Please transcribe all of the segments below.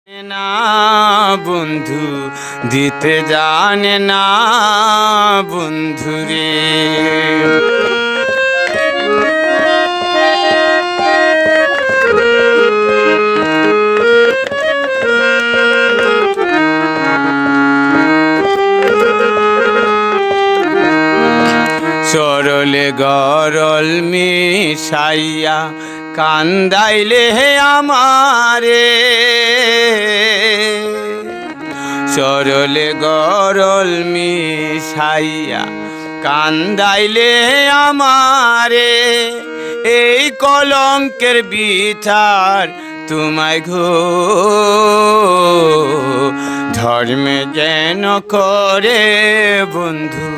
না বন্ধু দিতে জানে না বন্ধু রে। সরলে গরল মিশাইয়া কান্দাইলে আমারে, সরলে গরল মিশাইয়া কান্দাইলে আমারে, এই কলঙ্কের বিচার তোমায় ঘো ধর্মে যেন করে বন্ধু,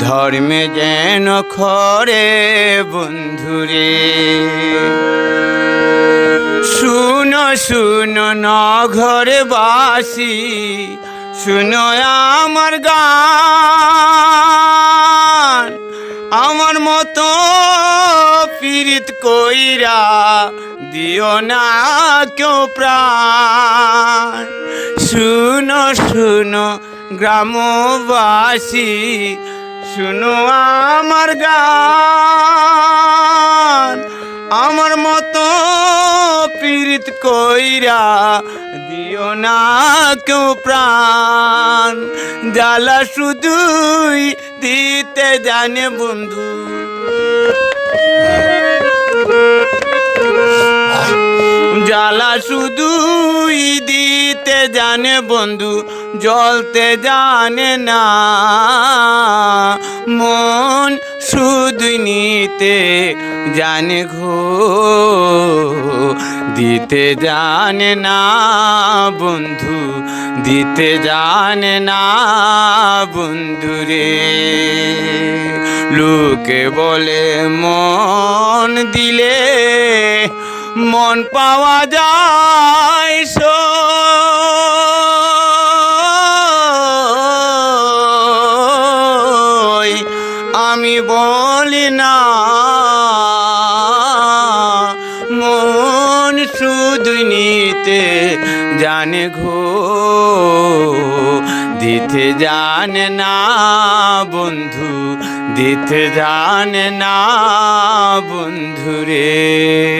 ধর্মে যেন করে বন্ধুরে। শুনো শুনো নগরে বাসি, শুনো আমার গান, আমার মতো পীড়িত কইরা দিও না কেউ প্রাণ। শুনো শুনো গ্রামবাসী, শুনো আমার গান, আমার মতো পীড়িত কইরা দিও না কেউ প্রাণ। জ্বালা শুধুই দিতে জানে বন্ধু, জ্বালা শুধুই দিতে জানে বন্ধু, জ্বলতে জানে না মন, শুধুই নিতে জানে ঘো দিতে জানে না বন্ধু, দিতে জানে না বন্ধু রে। লোকে বলে মন দিলে মন পাওয়া যায় সো, আমি বলি না মন শুধু নিতে জানে ঘো দিতে জানে না বন্ধু, দিতে জানে না বন্ধু রে।